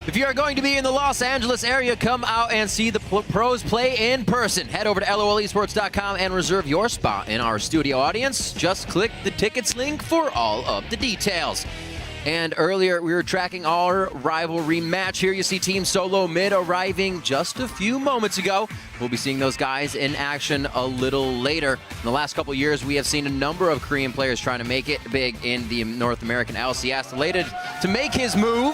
If you are going to be in the Los Angeles area, come out and see the pros play in person. Head over to lolesports.com and reserve your spot in our studio audience. Just click the tickets link for all of the details. And earlier, we were tracking our rivalry match. Here you see Team Solo Mid arriving just a few moments ago. We'll be seeing those guys in action a little later. In the last couple years, we have seen a number of Korean players trying to make it big in the North American LCS. Related to make his move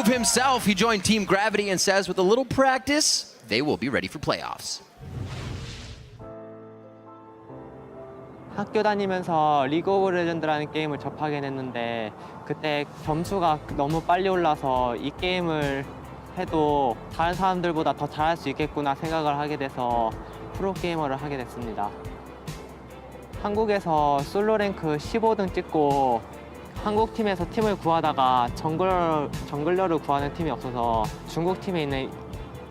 himself, he joined Team Gravity and says with a little practice, they will be ready for playoffs. 학교 다니면서 리그 오브 레전드라는 게임을 접하게 됐는데 그때 점수가 너무 빨리 올라서 이 게임을 해도 다른 사람들보다 더 잘할 수 있겠구나 생각을 하게 돼서 프로게이머를 하게 됐습니다. 한국에서 솔로 랭크 15등 찍고 한국 팀에서 팀을 구하다가 정글러를 구하는 팀이 없어서 중국 팀에 있는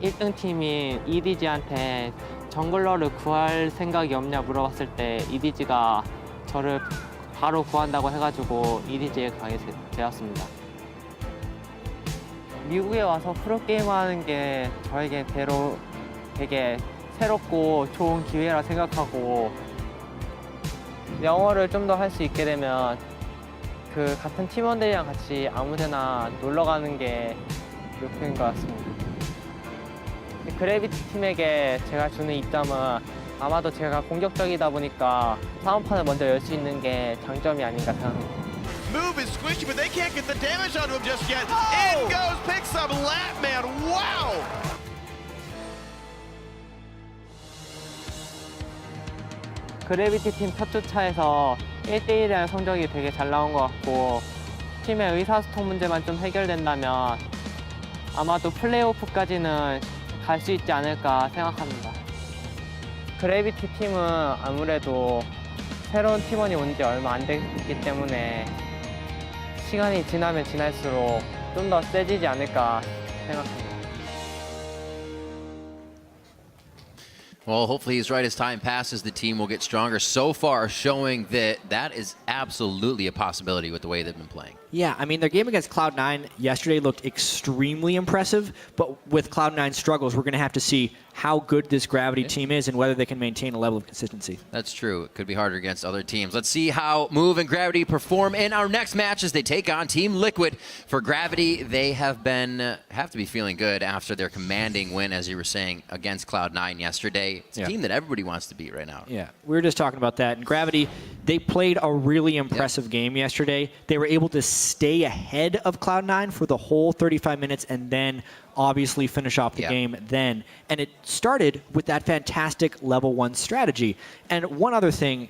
1등 팀인 EDG한테 정글러를 구할 생각이 없냐 물어봤을 때 EDG가 저를 바로 구한다고 해가지고 EDG에 가게 되었습니다. 미국에 와서 프로게이머 하는 게 저에게 되게 새롭고 좋은 기회라 생각하고 영어를 좀 더 할 수 있게 되면 그 같은 팀원들이랑 같이 아무데나 놀러 가는 게 목표인 것 같습니다. 그래비티 팀에게 제가 주는 입장은 아마도 제가 공격적이다 보니까 사원판을 먼저 열 수 있는 게 장점이 아닌가 생각합니다. Move is squishy, but they can't get the damage onto him just yet. In goes, picks up Latman. Wow! 그래비티 팀 첫 주차에서 1대1이라는 성적이 되게 잘 나온 것 같고 팀의 의사소통 문제만 좀 해결된다면 아마도 플레이오프까지는 갈 수 있지 않을까 생각합니다. 그래비티 팀은 아무래도 새로운 팀원이 온 지 얼마 안 됐기 때문에 시간이 지나면 지날수록 좀 더 세지지 않을까 생각합니다. Well, hopefully he's right. As time passes, the team will get stronger. So far, showing that that is absolutely a possibility with the way they've been playing. Yeah, I mean, their game against Cloud9 yesterday looked extremely impressive, but with Cloud9's struggles, we're going to have to see how good this Gravity team is and whether they can maintain a level of consistency. That's true. It could be harder against other teams. Let's see how Move and Gravity perform in our next match as they take on Team Liquid. For Gravity, they have to be feeling good after their commanding win, as you were saying, against Cloud9 yesterday. It's a team that everybody wants to beat right now. Yeah, we were just talking about that. And Gravity, they played a really impressive game yesterday. They were able to stay ahead of Cloud9 for the whole 35 minutes and then obviously finish off the game then. And it started with that fantastic level 1 strategy. And one other thing,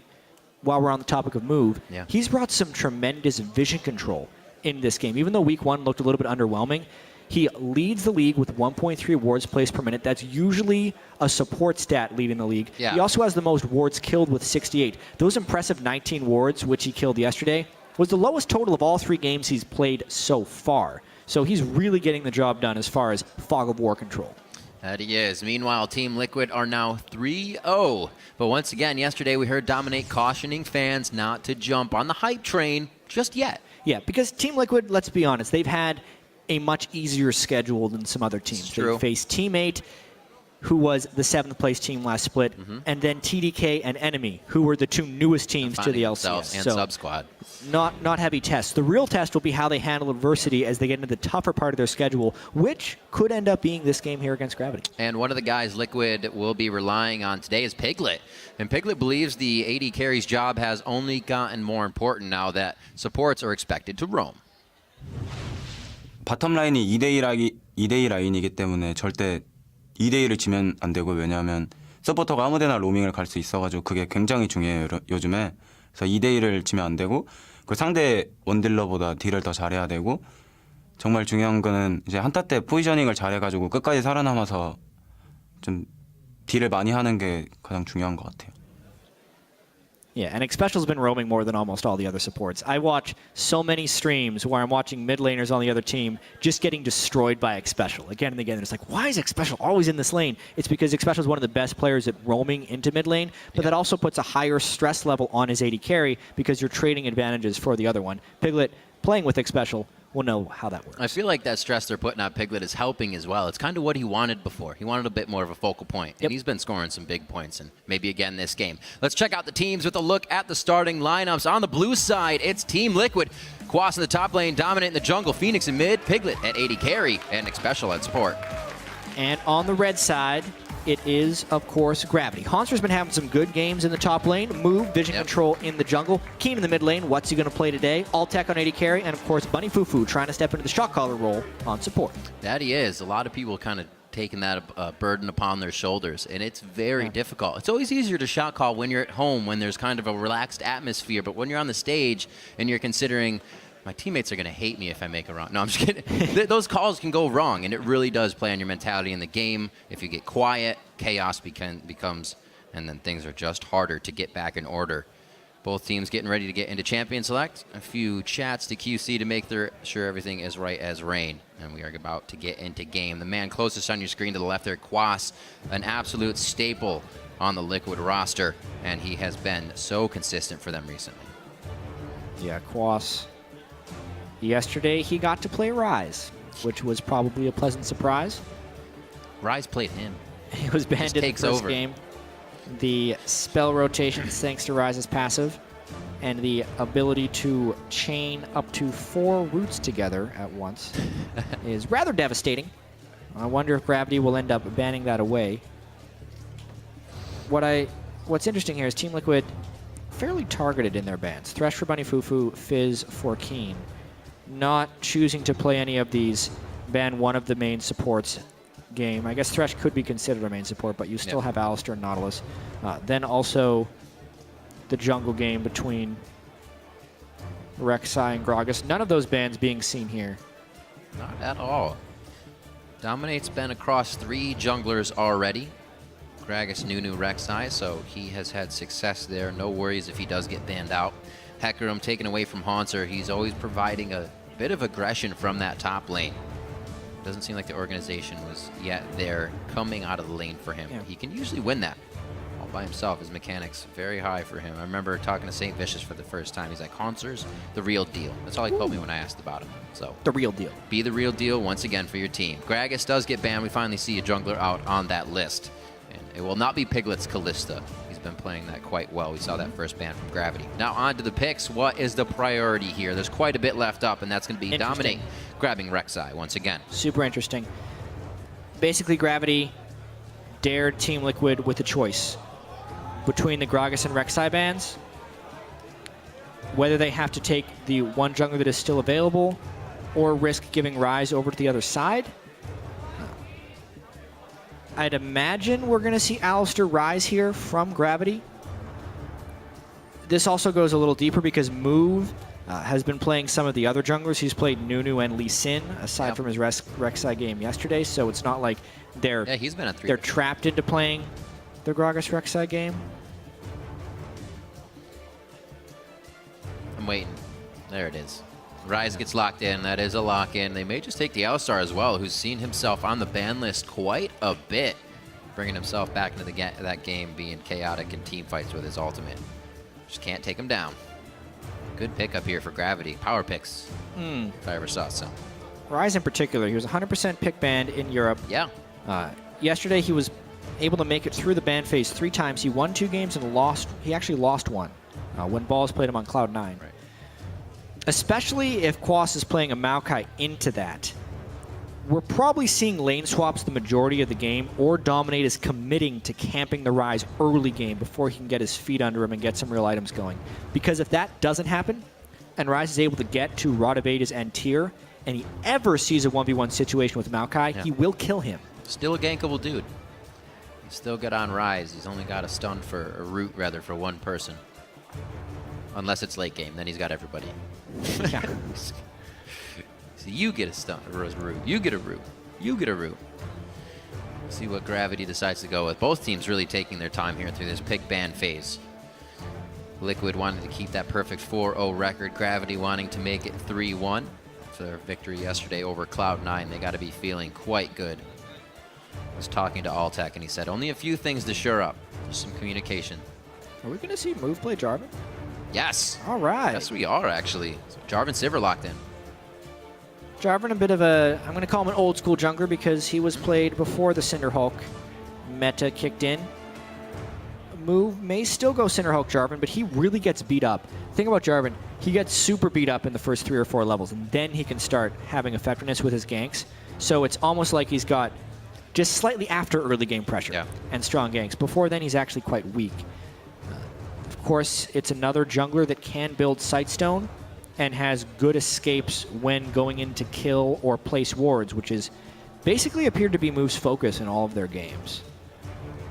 while we're on the topic of Move, he's brought some tremendous vision control in this game. Even though week 1 looked a little bit underwhelming, he leads the league with 1.3 wards placed per minute. That's usually a support stat leading the league. He also has the most wards killed with 68. Those impressive 19 wards, which he killed yesterday, was the lowest total of all 3 games he's played so far. So he's really getting the job done as far as fog of war control. That he is. Meanwhile, Team Liquid are now 3-0. But once again, yesterday we heard Dominate cautioning fans not to jump on the hype train just yet. Yeah, because Team Liquid, let's be honest, they've had a much easier schedule than some other teams. They faced Teammate, who was the 7th place team last split, and then TDK and Enemy, who were the 2 newest teams to the LCS. And Sub-Squad. Not heavy tests. The real test will be how they handle adversity as they get into the tougher part of their schedule, which could end up being this game here against Gravity. And one of the guys Liquid will be relying on today is Piglet. And Piglet believes the AD carry's job has only gotten more important now that supports are expected to roam. 바텀 라인이 2대2 라인이기 때문에 절대 2대1을 지면 안 되고, 왜냐하면 서포터가 아무데나 로밍을 갈 수 있어가지고 그게 굉장히 중요해요, 요즘에. 그래서 2대1을 지면 안 되고, 그 상대 원딜러보다 딜을 더 잘해야 되고, 정말 중요한 거는 이제 한타 때 포지셔닝을 잘해가지고 끝까지 살아남아서 좀 딜을 많이 하는 게 가장 중요한 것 같아요. Yeah, and Xpecial's been roaming more than almost all the other supports. I watch so many streams where I'm watching mid laners on the other team just getting destroyed by Xpecial again and again. And it's like, why is Xpecial always in this lane? It's because Xpecial is one of the best players at roaming into mid lane, but that also puts a higher stress level on his AD carry because you're trading advantages for the other one. Piglet playing with Xpecial we'll know how that works. I feel like that stress they're putting on Piglet is helping as well. It's kind of what he wanted before. He wanted a bit more of a focal point, and he's been scoring some big points, and maybe again this game. Let's check out the teams with a look at the starting lineups. On the blue side, it's Team Liquid. Quas in the top lane, Dominant in the jungle, Phoenix in mid, Piglet at 80 carry, and Nick Special at support. And on the red side, it is, of course, Gravity. Haunter's been having some good games in the top lane. Move, Vision Control in the jungle. Keen in the mid lane. What's he going to play today? Alltech on 80 carry. And, of course, Bunny Fufu trying to step into the shot caller role on support. That he is. A lot of people kind of taking that burden upon their shoulders, and it's very difficult. It's always easier to shot call when you're at home, when there's kind of a relaxed atmosphere, but when you're on the stage and you're considering, my teammates are going to hate me if I make a wrong. No, I'm just kidding. Those calls can go wrong, and it really does play on your mentality in the game. If you get quiet, chaos becomes, and then things are just harder to get back in order. Both teams getting ready to get into Champion Select. A few chats to QC to make sure everything is right as rain. And we are about to get into game. The man closest on your screen to the left there, Quas, an absolute staple on the Liquid roster, and he has been so consistent for them recently. Yeah, Quas. Yesterday, he got to play Rise, which was probably a pleasant surprise. Rise played him. He was banned in the first game. The spell rotations, thanks to Rise's passive, and the ability to chain up to 4 roots together at once is rather devastating. I wonder if Gravity will end up banning that away. What's interesting here is Team Liquid fairly targeted in their bans. Thresh for Bunny Fufu, Fizz for Keen. Not choosing to play any of these, ban one of the main supports game. I guess Thresh could be considered a main support, but you still have Alistar and Nautilus. Then also the jungle game between Rek'Sai and Gragas. None of those bans being seen here. Not at all. Dominate's been across 3 junglers already. Gragas, Nunu, Rek'Sai, so he has had success there. No worries if he does get banned out. Hecarim taken away from Haunter. He's always providing a bit of aggression from that top lane. Doesn't seem like the organization was yet there coming out of the lane for him. Yeah. He can usually win that all by himself. His mechanics very high for him. I remember talking to St. Vicious for the first time. He's like, Haunter's the real deal. That's all he told me when I asked about him. So the real deal. Be the real deal once again for your team. Gragas does get banned. We finally see a jungler out on that list. And it will not be Piglet's Kalista. Been playing that quite well. We saw that first ban from Gravity. Now on to the picks. What is the priority here? There's quite a bit left up, and that's going to be Dominate grabbing Rek'Sai once again. Super interesting. Basically, Gravity dared Team Liquid with a choice between the Gragas and Rek'Sai bans, whether they have to take the one jungler that is still available or risk giving Rise over to the other side. I'd imagine we're going to see Alistar Rise here from Gravity. This also goes a little deeper because Move has been playing some of the other junglers. He's played Nunu and Lee Sin, aside from his Rek'Sai game yesterday, so it's not like he's been at 3. They're trapped into playing the Gragas Rek'Sai game. I'm waiting. There it is. Rise gets locked in. That is a lock-in. They may just take the Alistar as well, who's seen himself on the ban list quite a bit, bringing himself back into that game, being chaotic in team fights with his ultimate. Just can't take him down. Good pickup here for Gravity. Power picks, if I ever saw some. Rise in particular, he was 100% pick banned in Europe. Yeah. Yesterday, he was able to make it through the ban phase 3 times. He won 2 games and he actually lost 1 when Balls played him on Cloud9. Right. Especially if Quas is playing a Maokai into that. We're probably seeing lane swaps the majority of the game, or Dominate is committing to camping the Rise early game before he can get his feet under him and get some real items going. Because if that doesn't happen, and Rise is able to get to Radavada's end tier, and he ever sees a 1v1 situation with Maokai, he will kill him. Still a gankable dude. He's still good on Rise. He's only got a stun for a root, rather, for one person. Unless it's late game, then he's got everybody. Yeah. So you get a stun, or a root. You get a root. You get a root. See what Gravity decides to go with. Both teams really taking their time here through this pick ban phase. Liquid wanting to keep that perfect 4-0 record. Gravity wanting to make it 3-1 for their victory yesterday over Cloud9. They got to be feeling quite good. I was talking to Alltech, and he said only a few things to shore up. Just some communication. Are we going to see Move play Jarvan? Yes. All right. Yes, we are, actually. So Jarvan Sivir locked in. Jarvan, a bit of a, I'm going to call him an old school jungler because he was played before the Cinderhulk meta kicked in. Move may still go Cinderhulk Jarvan, but he really gets beat up. The thing about Jarvan, he gets super beat up in the first 3 or 4 levels, and then he can start having effectiveness with his ganks. So it's almost like he's got just slightly after early game pressure and strong ganks. Before then, he's actually quite weak. Of course, it's another jungler that can build Sightstone and has good escapes when going in to kill or place wards, which is basically appeared to be Move's focus in all of their games.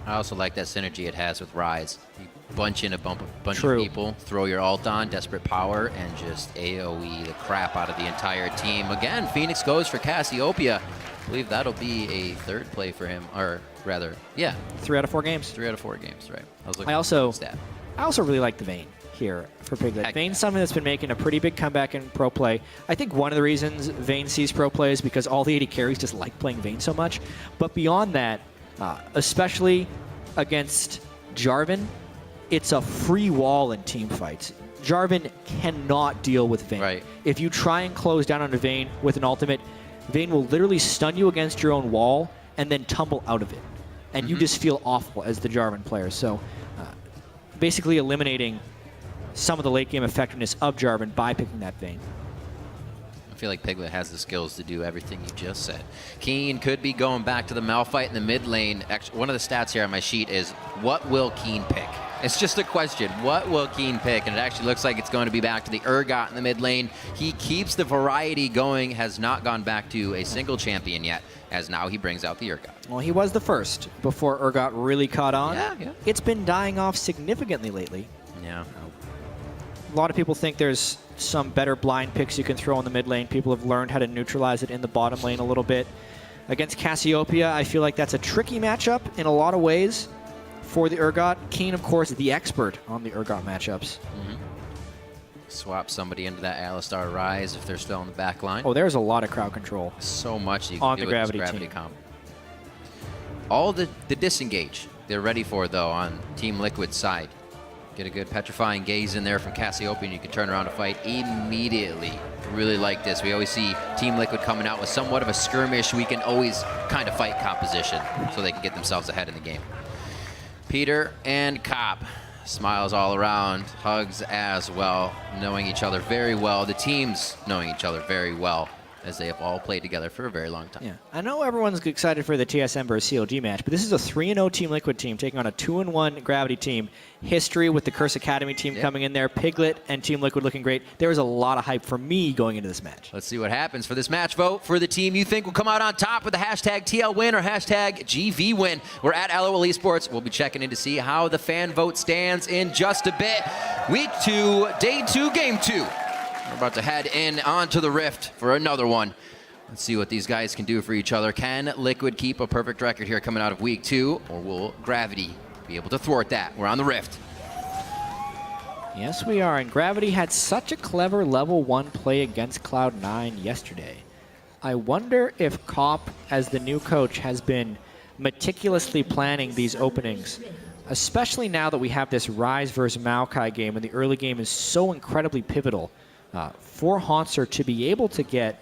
I also like that synergy it has with Rise. You bunch in a bunch of people, throw your ult on, Desperate Power, and just AoE the crap out of the entire team. Again, Phoenix goes for Cassiopeia. I believe that'll be a 3rd play for him, or rather, 3 out of 4 games. 3 out of 4 games, right. I also really like the Vayne here for Piglet. Vayne's something that's been making a pretty big comeback in pro play. I think one of the reasons Vayne sees pro play is because all the AD carries just like playing Vayne so much. But beyond that, especially against Jarvan, it's a free wall in team fights. Jarvan cannot deal with Vayne. Right. If you try and close down on a Vayne with an ultimate, Vayne will literally stun you against your own wall and then tumble out of it. And you just feel awful as the Jarvan player. So basically eliminating some of the late game effectiveness of Jarvan by picking that Vayne. I feel like Piglet has the skills to do everything you just said. Keen could be going back to the Malphite in the mid lane. Actually, one of the stats here on my sheet is, what will Keen pick? It's just a question. What will Keen pick? And it actually looks like it's going to be back to the Urgot in the mid lane. He keeps the variety going, has not gone back to a single champion yet, as now he brings out the Urgot. Well, he was the first before Urgot really caught on. Yeah. It's been dying off significantly lately. Yeah. A lot of people think there's some better blind picks you can throw in the mid lane. People have learned how to neutralize it in the bottom lane a little bit. Against Cassiopeia, I feel like that's a tricky matchup in a lot of ways for the Urgot. Keen, of course, the expert on the Urgot matchups. Swap somebody into that Alistar Rise if they're still in the back line. Oh, there's a lot of crowd control. So much you can on do the with gravity this gravity team. comp. All the disengage they're ready for, though, on Team Liquid's side. Get a good petrifying gaze in there from Cassiopeia, and you can turn around and fight immediately. Really like this. We always see Team Liquid coming out with somewhat of a skirmish. We can always kind of fight composition so they can get themselves ahead in the game. Peter and Cop, smiles all around, hugs as well, knowing each other very well. The teams knowing each other very well, as they have all played together for a very long time. Yeah, I know everyone's excited for the TSM versus CLG match, but this is a 3-0 Team Liquid team taking on a 2-1 Gravity team. History with the Curse Academy team coming in there. Piglet and Team Liquid looking great. There was a lot of hype for me going into this match. Let's see what happens for this match. Vote for the team you think will come out on top with the hashtag TLWin or hashtag GVWin. We're at LOL Esports. We'll be checking in to see how the fan vote stands in just a bit. Week 2, Day 2, Game 2. We're about to head in onto the Rift for another one. Let's see what these guys can do for each other. Can Liquid keep a perfect record here coming out of Week 2, or will Gravity be able to thwart that? We're on the Rift. Yes, we are. And Gravity had such a clever level 1 play against Cloud9 yesterday. I wonder if Cop, as the new coach, has been meticulously planning these openings, especially now that we have this Rise versus Maokai game, and the early game is so incredibly pivotal for Hauntzer to be able to get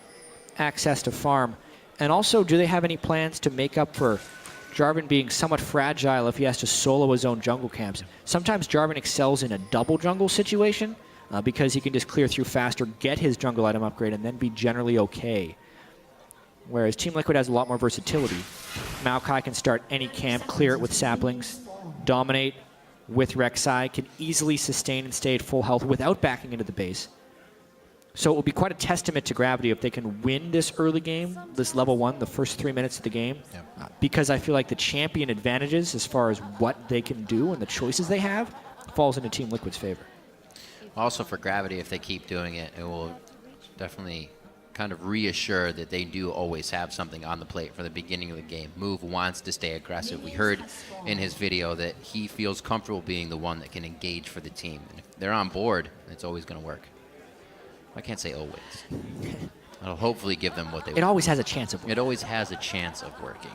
access to farm. And also, do they have any plans to make up for Jarvan being somewhat fragile if he has to solo his own jungle camps? Sometimes Jarvan excels in a double jungle situation because he can just clear through faster, get his jungle item upgrade, and then be generally okay. Whereas Team Liquid has a lot more versatility. Maokai can start any camp, clear it with saplings, dominate with Rek'Sai, can easily sustain and stay at full health without backing into the base. So it will be quite a testament to Gravity if they can win this early game, this level 1, the first 3 minutes of the game, because I feel like the champion advantages as far as what they can do and the choices they have falls into Team Liquid's favor. Also for Gravity, if they keep doing it, it will definitely kind of reassure that they do always have something on the plate for the beginning of the game. Move wants to stay aggressive. We heard in his video that he feels comfortable being the one that can engage for the team. And if they're on board, it's always going to work. I can't say always. It'll hopefully give them what they want. It always has a chance of working. It always has a chance of working.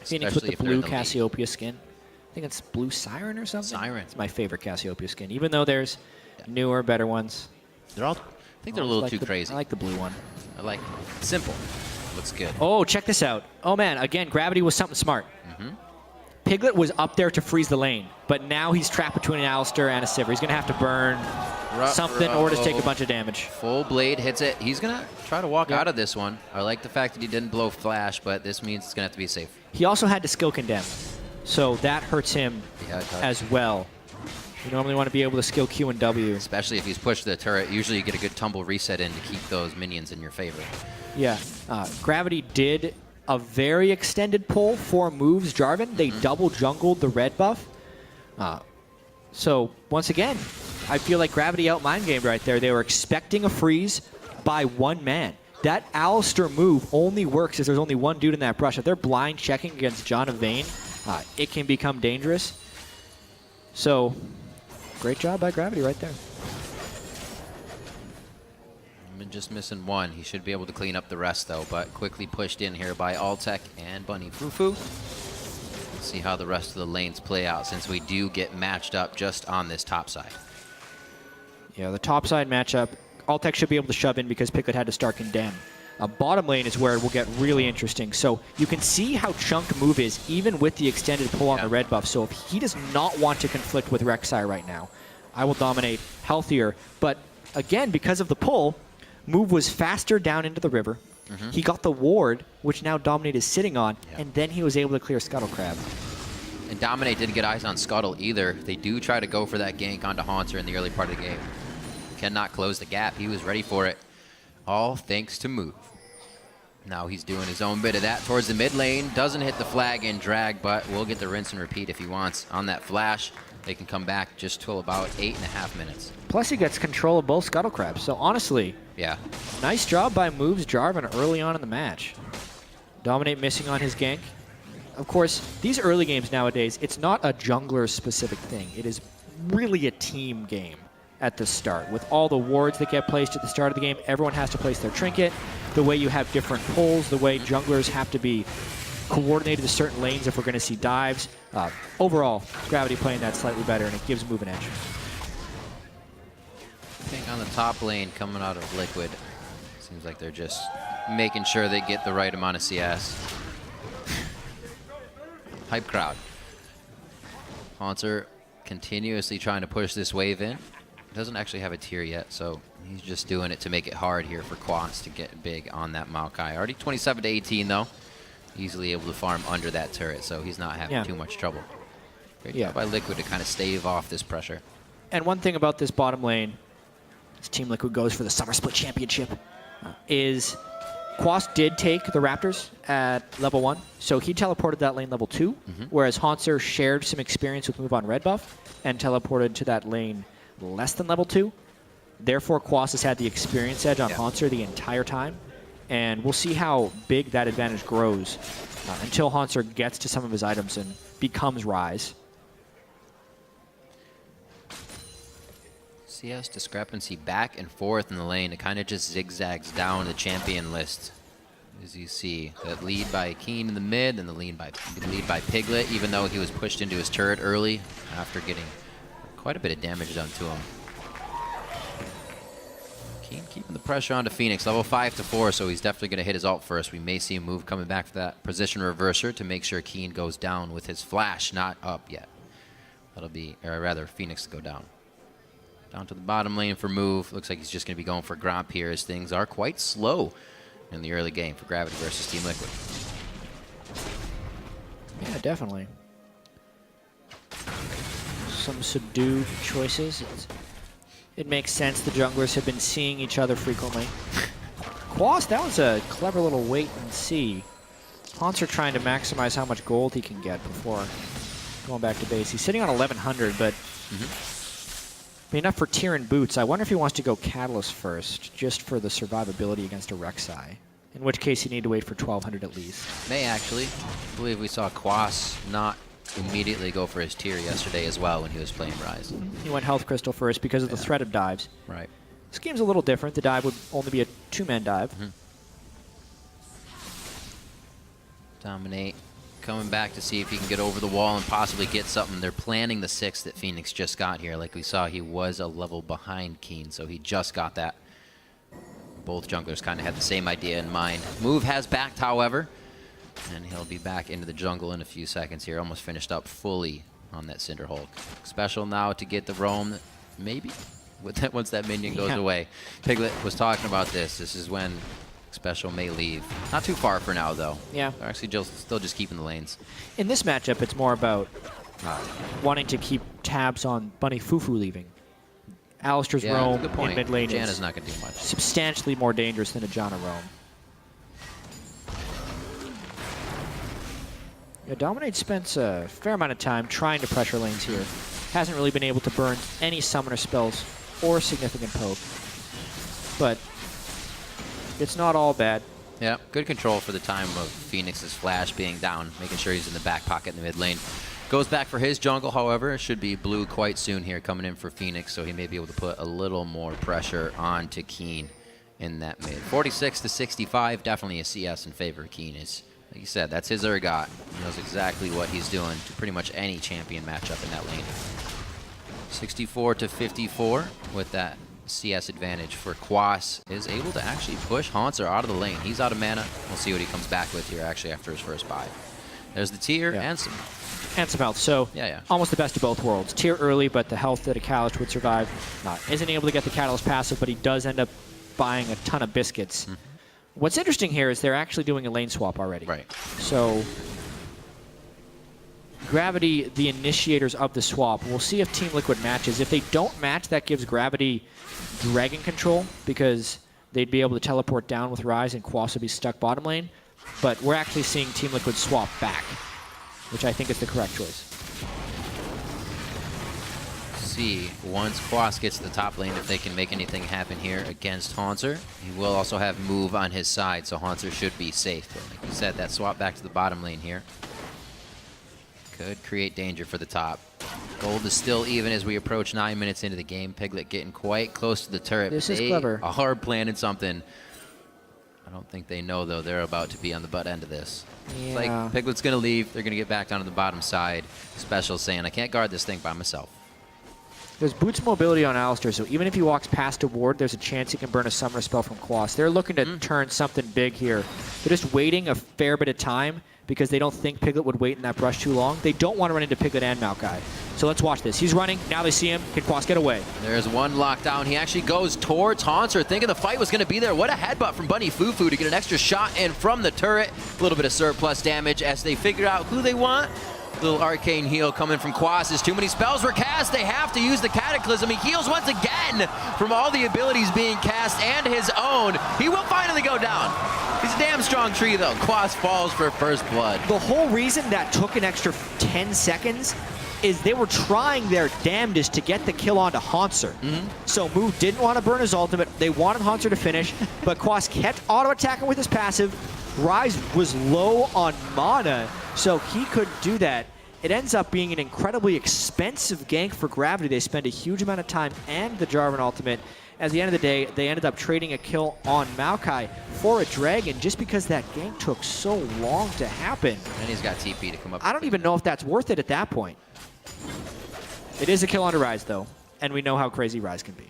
Phoenix with the blue Cassiopeia skin. I think it's blue Siren or something. Siren. It's my favorite Cassiopeia skin, even though there's newer, better ones. They're all, I think they're a little too crazy. I like the blue one. I like it. Simple. Looks good. Oh, check this out. Oh, man. Again, Gravity was something smart. Piglet was up there to freeze the lane, but now he's trapped between an Alistair and a Sivir. He's going to have to burn something or just take a bunch of damage. Full blade hits it. He's going to try to walk out of this one. I like the fact that he didn't blow flash, but this means it's going to have to be safe. He also had to skill condemn, so that hurts him as well. You normally want to be able to skill Q and W. Especially if he's pushed the turret. Usually you get a good tumble reset in to keep those minions in your favor. Yeah. Gravity did a very extended pull for moves Jarvan. They double jungled the red buff. So once again, I feel like Gravity out mind gamed right there. They were expecting a freeze by one man. That Alistair move only works if there's only one dude in that brush. If they're blind checking against John and Vayne, it can become dangerous. So great job by Gravity right there. Just missing one. He should be able to clean up the rest, though, but quickly pushed in here by Altec and Bunny Fufu. Let's see how the rest of the lanes play out, since we do get matched up just on this top side. Yeah, the top side matchup, Altec should be able to shove in because Piglet had to start condemn. Bottom lane is where it will get really interesting. So you can see how chunk move is, even with the extended pull on the red buff. So if he does not want to conflict with Rek'Sai right now, I will dominate healthier. But again, because of the pull, move was faster down into the river. He got the ward, which now Dominate is sitting on, and then he was able to clear Scuttle Crab. And Dominate didn't get eyes on Scuttle either. They do try to go for that gank onto Haunter in the early part of the game. Cannot close the gap. He was ready for it. All thanks to move. Now he's doing his own bit of that towards the mid lane. Doesn't hit the flag and drag, but will get the rinse and repeat if he wants. On that flash, they can come back just till about 8.5 minutes. Plus he gets control of both Scuttle Crabs. So honestly, yeah, nice job by Moves Jarvan early on in the match. Dominate missing on his gank. Of course, these early games nowadays, it's not a jungler-specific thing. It is really a team game at the start. With all the wards that get placed at the start of the game, everyone has to place their trinket. The way you have different pulls, the way junglers have to be coordinated to certain lanes if we're going to see dives. Overall, Gravity playing that slightly better, and it gives Move an edge. I think on the top lane coming out of Liquid, seems like they're just making sure they get the right amount of CS. Hype crowd. Haunter continuously trying to push this wave in. Doesn't actually have a tier yet, so he's just doing it to make it hard here for Quas to get big on that Maokai. Already 27 to 18 though. Easily able to farm under that turret, so he's not having too much trouble. Great job by Liquid to kind of stave off this pressure. And one thing about this bottom lane, this Team Liquid goes for the Summer Split Championship, is Quas did take the Raptors at level 1, so he teleported that lane level 2, whereas Haunter shared some experience with move on red buff and teleported to that lane less than level 2. Therefore, Quas has had the experience edge on Haunter the entire time, and we'll see how big that advantage grows until Haunter gets to some of his items and becomes Rise. CS discrepancy back and forth in the lane. It kind of just zigzags down the champion list. As you see, that lead by Keen in the mid and the lead by Piglet, even though he was pushed into his turret early after getting quite a bit of damage done to him. Keen keeping the pressure onto Phoenix, level 5 to 4, so he's definitely going to hit his ult first. We may see a move coming back for that position reverser to make sure Keen goes down with his flash, not up yet. That'll be, or rather, Phoenix to go down. Down to the bottom lane for move. Looks like he's just going to be going for Gromp here, as things are quite slow in the early game for Gravity versus Team Liquid. Yeah, definitely. Some subdued choices. It makes sense. The junglers have been seeing each other frequently. Quas, that was a clever little wait and see. Haunter trying to maximize how much gold he can get before going back to base. He's sitting on 1100, but enough for Tyrion boots. I wonder if he wants to go Catalyst first, just for the survivability against a Rek'Sai. In which case you need to wait for 1200 at least. May actually. I believe we saw Quas not immediately go for his tier yesterday as well when he was playing Rise. He went Health Crystal first because of the threat of dives. Right. This game's a little different. The dive would only be a 2-man dive. Dominate. Coming back to see if he can get over the wall and possibly get something. They're planning the 6 that Phoenix just got here. Like we saw, he was a level behind Keen, so he just got that. both junglers kind of had the same idea in mind. Move has backed, however, and he'll be back into the jungle in a few seconds here. Almost finished up fully on that Cinder Hulk. Special now to get the roam, maybe, with that once that minion goes away. Piglet was talking about this. This is when Special may leave. Not too far for now, though. Yeah. They're actually still just keeping the lanes. In this matchup, it's more about wanting to keep tabs on Bunny Fufu leaving. Alistair's Yeah, roam good point. in mid lane Janna's is not going to do much. substantially more dangerous than a Janna roam. Yeah, Dominate spent a fair amount of time trying to pressure lanes here. Hasn't really been able to burn any summoner spells or significant poke. But it's not all bad. Yeah, good control for the time of Phoenix's flash being down, making sure he's in the back pocket in the mid lane. Goes back for his jungle, however. It should be blue quite soon here coming in for Phoenix, so he may be able to put a little more pressure onto Keen in that mid. 46 to 65, definitely a CS in favor of Keen. Is, like you said, that's his Urgot. He knows exactly what he's doing to pretty much any champion matchup in that lane. 64 to 54 with that CS advantage for Quas is able to actually push Haunter out of the lane. He's out of mana. We'll see what he comes back with here actually after his first buy. There's the tier and some health. So almost the best of both worlds. Tier early, but the health that a Catalyst would survive. Isn't able to get the Catalyst passive, but he does end up buying a ton of biscuits. What's interesting here is they're actually doing a lane swap already. Right. So Gravity, the initiators of the swap. We'll see if Team Liquid matches. If they don't match, that gives Gravity Dragon control because they'd be able to teleport down with Ryze and Quas would be stuck bottom lane. But we're actually seeing Team Liquid swap back, which I think is the correct choice. See, once Quas gets to the top lane, if they can make anything happen here against Haunter. He will also have move on his side, so Haunter should be safe. But like you said, that swap back to the bottom lane here could create danger for the top. Gold is still even as we approach 9 minutes into the game. Piglet getting quite close to the turret. This is clever. A hard planning something. I don't think they know, though, they're about to be on the butt end of this. Yeah. It's like Piglet's going to leave. They're going to get back down to the bottom side. Special saying, I can't guard this thing by myself. There's Boots mobility on Alistair, so even if he walks past a ward, there's a chance he can burn a summoner spell from Quas. They're looking to turn something big here. They're just waiting a fair bit of time because they don't think Piglet would wait in that brush too long. They don't want to run into Piglet and Maokai. So let's watch this. He's running. Now they see him. Can Quas get away? There's one lockdown. He actually goes towards Haunter, thinking the fight was going to be there. What a headbutt from Bunny Fufu to get an extra shot in from the turret. A little bit of surplus damage as they figure out who they want. Little arcane heal coming from Quas. Too many spells were cast. They have to use the Cataclysm. He heals once again from all the abilities being cast and his own. He will finally go down. He's a damn strong tree, though. Quas falls for first blood. The whole reason that took an extra 10 seconds is they were trying their damnedest to get the kill onto Haunter. So Move didn't want to burn his ultimate. They wanted Haunter to finish, but Quas kept auto-attacking with his passive. Ryze was low on mana, so he could do that. It ends up being an incredibly expensive gank for Gravity. They spend a huge amount of time and the Jarvan ultimate. At the end of the day, they ended up trading a kill on Maokai for a dragon just because that gank took so long to happen. And he's got TP to come up. I don't even know if that's worth it at that point. It is a kill onto Ryze, though, and we know how crazy Ryze can be.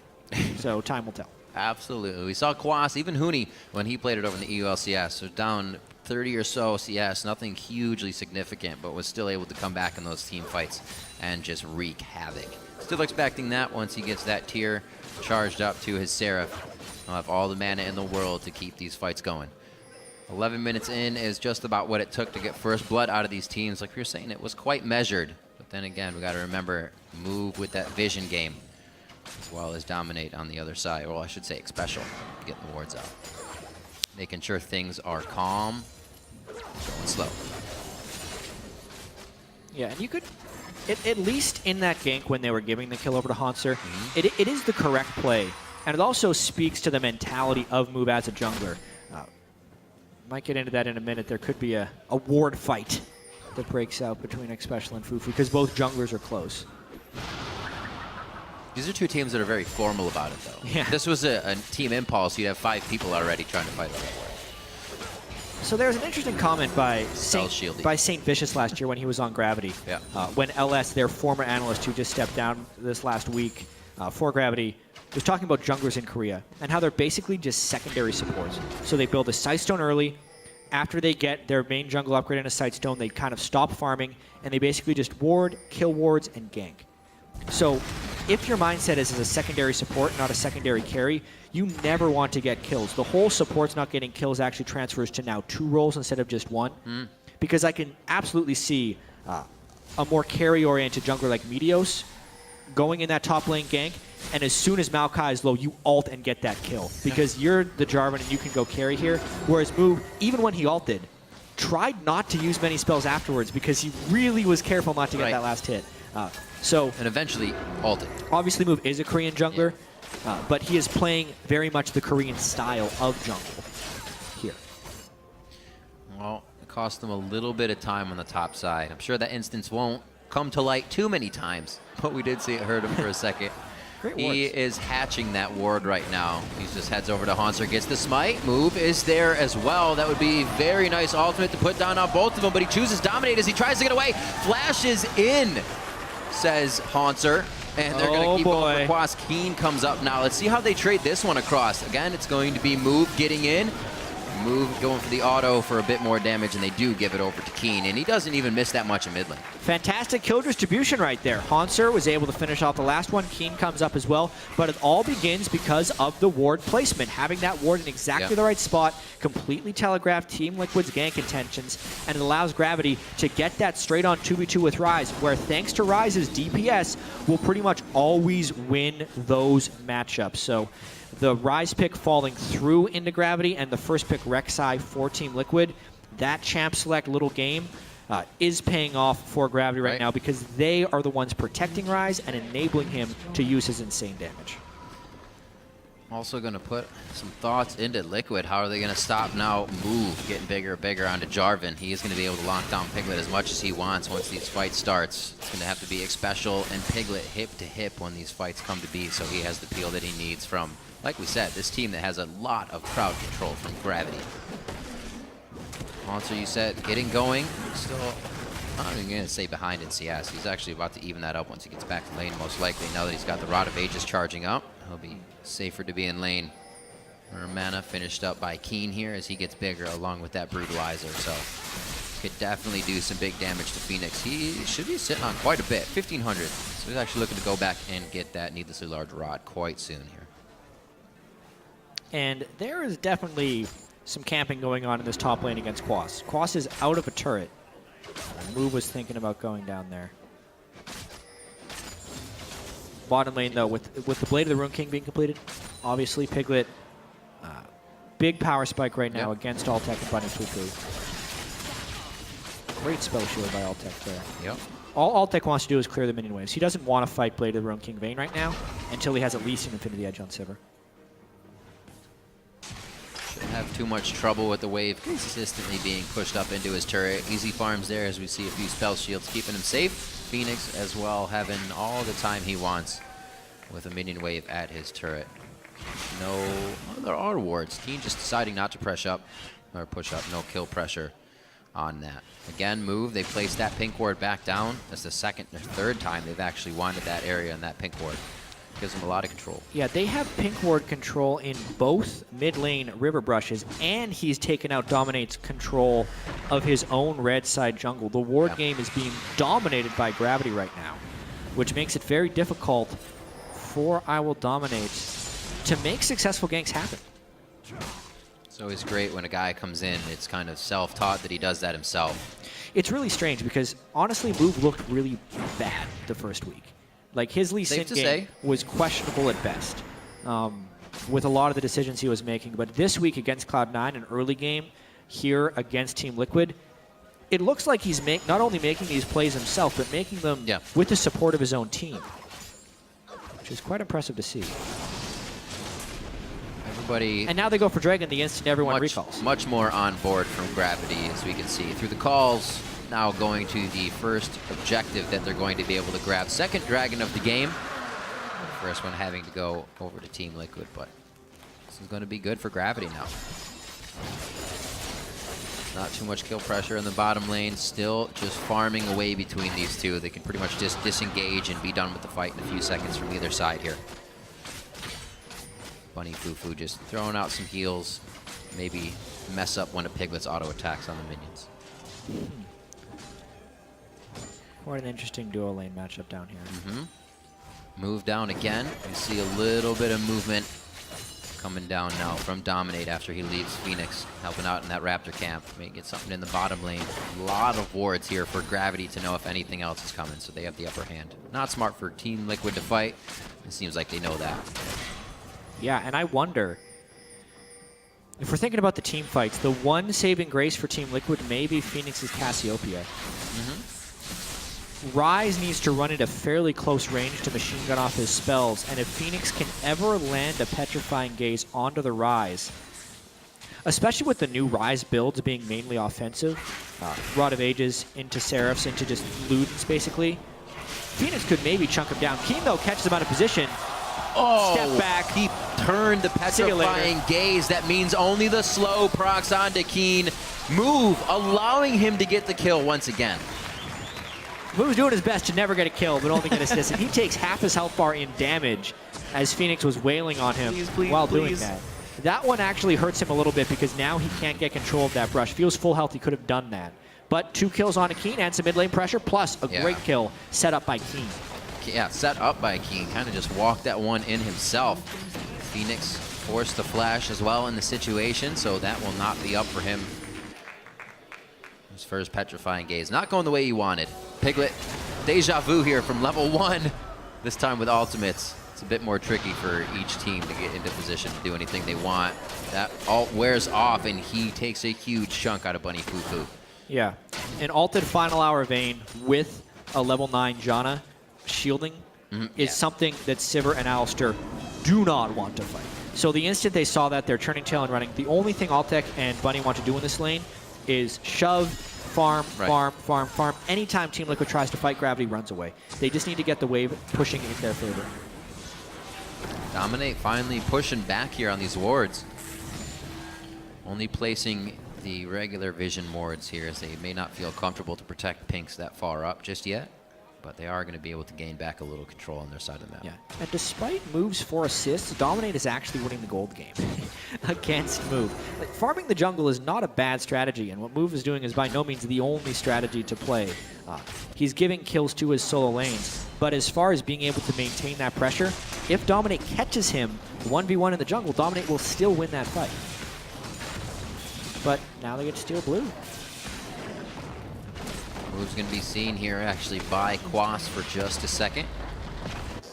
So time will tell. Absolutely. We saw Quas, even Huni, when he played it over in the EU LCS. So down 30 or so CS, nothing hugely significant, but was still able to come back in those team fights and just wreak havoc. Still expecting that once he gets that tier charged up to his Seraph. He'll have all the mana in the world to keep these fights going. 11 minutes in is just about what it took to get first blood out of these teams. Like we were saying, it was quite measured. But then again, we got to remember, Move with that vision game, as well as Dominate on the other side. Well, I should say Special, getting the wards out. Making sure things are calm, going slow. Yeah, and you could, at least in that gank when they were giving the kill over to Haunter, it is the correct play. And it also speaks to the mentality of Move as a jungler. Might get into that in a minute. There could be a ward fight that breaks out between Xpecial and Fufu because both junglers are close. These are two teams that are very formal about it, though. Yeah. If this was a team impulse, you'd have 5 people already trying to fight over that ward. So there's an interesting comment by Shieldy. Saint Vicious last year when he was on Gravity. Yeah. When LS, their former analyst who just stepped down this last week, for Gravity was talking about junglers in Korea and how they're basically just secondary supports. So they build a Sightstone early. After they get their main jungle upgrade and a Sightstone, they kind of stop farming, and they basically just ward, kill wards, and gank. So if your mindset is as a secondary support, not a secondary carry, you never want to get kills. The whole support's not getting kills actually transfers to now 2 roles instead of just 1. Because I can absolutely see a more carry-oriented jungler like Meteos going in that top lane gank, and as soon as Maokai is low, you ult and get that kill. Because you're the Jarvan and you can go carry here. Whereas Move, even when he ulted, tried not to use many spells afterwards because he really was careful not to get that last hit. And eventually ulted. Obviously, Move is a Korean jungler, but he is playing very much the Korean style of jungle here. Well, it cost them a little bit of time on the top side. I'm sure that instance won't come to light too many times, but we did see it hurt him for a second. He is hatching that ward right now. He just heads over to Haunter, gets the smite. Move is there as well. That would be very nice ultimate to put down on both of them, but he chooses Dominate as he tries to get away. Flashes in, says Haunter. And they're going to keep going for Quas. Keen comes up now. Let's see how they trade this one across. Again, it's going to be Move getting in. Move going for the auto for a bit more damage, and they do give it over to Keen, and he doesn't even miss that much in mid lane. Fantastic kill distribution right there. Haunter was able to finish off the last one. Keen comes up as well, but it all begins because of the ward placement. Having that ward in exactly the right spot, completely telegraphed Team Liquid's gank intentions, and it allows Gravity to get that straight on 2v2 with Ryze, where thanks to Ryze's DPS, will pretty much always win those matchups. So the Ryze pick falling through into Gravity and the first pick Rek'Sai for Team Liquid, that champ select little game is paying off for Gravity right now because they are the ones protecting Ryze and enabling him to use his insane damage. Also going to put some thoughts into Liquid. How are they going to stop now Move getting bigger and bigger onto Jarvan? He is going to be able to lock down Piglet as much as he wants once these fights starts. It's going to have to be Xpecial and Piglet hip to hip when these fights come to be, so he has the peel that he needs from, like we said, this team that has a lot of crowd control from Gravity. Haunter, you said, getting going. Still, I'm not even going to say behind in CS. He's actually about to even that up once he gets back to lane, most likely. Now that he's got the Rod of Ages charging up, he'll be safer to be in lane. Mana finished up by Keen here as he gets bigger along with that Brutalizer. So could definitely do some big damage to Phoenix. He should be sitting on quite a bit, 1,500. So he's actually looking to go back and get that needlessly large Rod quite soon here. And there is definitely some camping going on in this top lane against Quas. Quas is out of a turret. Move was thinking about going down there. Bottom lane, though, with the Blade of the Rune King being completed, obviously Piglet, big power spike right now against Altec and Bunny Fufu. Great spell shield by Altec there. Yep. All Altec wants to do is clear the minion waves. He doesn't want to fight Blade of the Rune King Vayne right now until he has at least an Infinity Edge on Sivir. Shouldn't have too much trouble with the wave consistently being pushed up into his turret. Easy farms there as we see a few spell shields keeping him safe. Phoenix as well having all the time he wants with a minion wave at his turret. There are wards. Keen just deciding not to push up, no kill pressure on that. Again, Move, they placed that pink ward back down. That's the second or third time they've actually wanted that area and that pink ward. Gives them a lot of control. Yeah, they have pink ward control in both mid lane river brushes, and he's taken out Dominate's control of his own red side jungle. The ward game is being dominated by Gravity right now, which makes it very difficult for I Will Dominate to make successful ganks happen. It's always great when a guy comes in, it's kind of self-taught that he does that himself. It's really strange because honestly, Move looked really bad the first week. Like, his Lee Sin game was questionable at best with a lot of the decisions he was making. But this week against Cloud9, an early game here against Team Liquid, it looks like he's not only making these plays himself, but making them with the support of his own team, which is quite impressive to see. Everybody... And now they go for Dragon the instant everyone recalls. Much more on board from Gravity, as we can see. Through the calls, now going to the first objective that they're going to be able to grab. Second Dragon of the game. First one having to go over to Team Liquid, but this is going to be good for Gravity now. Not too much kill pressure in the bottom lane. Still just farming away between these two. They can pretty much just disengage and be done with the fight in a few seconds from either side here. Bunny Fufu just throwing out some heals. Maybe mess up one of Piglet's auto attacks on the minions. Quite an interesting duo lane matchup down here. Move down again. We see a little bit of movement coming down now from Dominate after he leaves Phoenix, helping out in that Raptor camp. May get something in the bottom lane. A lot of wards here for Gravity to know if anything else is coming, so they have the upper hand. Not smart for Team Liquid to fight. It seems like they know that. Yeah, and I wonder, if we're thinking about the team fights, the one saving grace for Team Liquid may be Phoenix's Cassiopeia. Ryze needs to run at a fairly close range to machine gun off his spells, and if Phoenix can ever land a Petrifying Gaze onto the Ryze, especially with the new Ryze builds being mainly offensive, Rod of Ages into Seraphs, into just Ludens basically, Phoenix could maybe chunk him down. Keen, though, catches him out of position. Step back. He turned the Petrifying Gaze. That means only the slow procs onto Keen. Move, allowing him to get the kill once again. Move's doing his best to never get a kill, but only get assist. And he takes half his health bar in damage as Phoenix was wailing on him while doing that. That one actually hurts him a little bit because now he can't get control of that brush. If he was full health, he could have done that. But 2 kills on a Keen and some mid lane pressure, plus a great kill set up by Keen. Yeah, set up by Keen. Kind of just walked that one in himself. Phoenix forced the flash as well in the situation, so that will not be up for him. His first Petrifying Gaze. Not going the way he wanted. Piglet, deja vu here from level 1. This time with ultimates. It's a bit more tricky for each team to get into position to do anything they want. That ult wears off, and he takes a huge chunk out of Bunny Fufu. Yeah, an ulted Final Hour Vayne with a level 9 Janna shielding is something that Sivir and Alistar do not want to fight. So the instant they saw that, they're turning tail and running. The only thing Altec and Bunny want to do in this lane is shove, farm, farm, farm, farm. Anytime Team Liquid tries to fight, Gravity runs away. They just need to get the wave pushing in their favor. Dominate finally pushing back here on these wards. Only placing the regular vision wards here, as they may not feel comfortable to protect Pinks that far up just yet. But they are going to be able to gain back a little control on their side of the map. Yeah, and despite Move's 4 assists, Dominate is actually winning the gold game against Move. Like, farming the jungle is not a bad strategy, and what Move is doing is by no means the only strategy to play. He's giving kills to his solo lanes, but as far as being able to maintain that pressure, if Dominate catches him 1v1 in the jungle, Dominate will still win that fight. But now they get to steal blue. Move's going to be seen here actually by Quas for just a second. I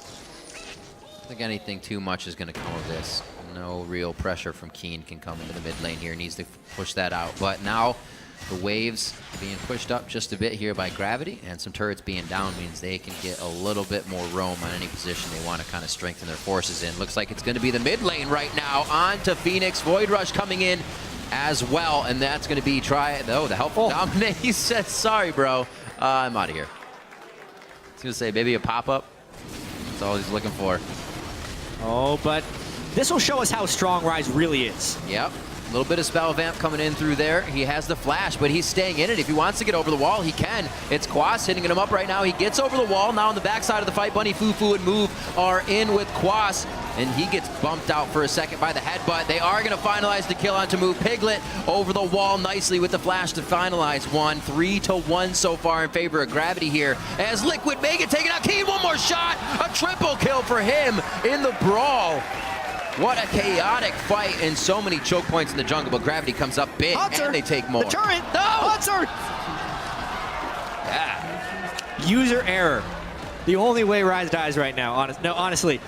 don't think anything too much is going to come of this. No real pressure from Keen can come into the mid lane here. Needs to push that out. But now the waves being pushed up just a bit here by Gravity, and some turrets being down means they can get a little bit more roam on any position they want to kind of strengthen their forces in. Looks like it's going to be the mid lane right now. On to Phoenix. Void Rush coming in as well, and that's going to be the helpful Dominate. He said, sorry, bro. I'm out of here. I was going to say, maybe a pop-up. That's all he's looking for. Oh, but this will show us how strong Ryze really is. Yep. A little bit of spell vamp coming in through there. He has the flash, but he's staying in it. If he wants to get over the wall, he can. It's Quas hitting him up right now. He gets over the wall. Now on the backside of the fight, Bunny Fufu and Move are in with Quas, and he gets bumped out for a second by the headbutt. They are going to finalize the kill onto Move. Piglet over the wall nicely with the flash to finalize one. 3-1 so far in favor of Gravity here, as Liquid may get taken out. Keen, one more shot. A triple kill for him in the brawl. What a chaotic fight, and so many choke points in the jungle, but Gravity comes up big, and they take more. The turret! No! Hunter! Yeah. User error. The only way Ryze dies right now, honestly.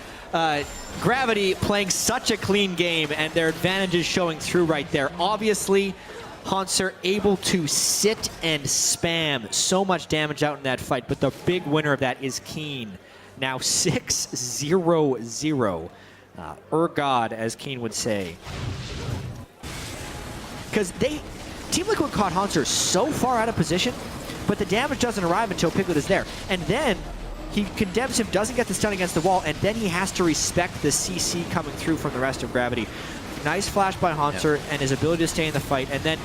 Gravity playing such a clean game, and their advantages showing through right there. Obviously, Hunter able to sit and spam so much damage out in that fight, but the big winner of that is Keen. Now 6-0-0. God, as Keen would say. Because Team Liquid caught Hunter so far out of position, but the damage doesn't arrive until Piglet is there. And then he condemns him, doesn't get the stun against the wall, and then he has to respect the CC coming through from the rest of Gravity. Nice flash by Hunter and his ability to stay in the fight. And then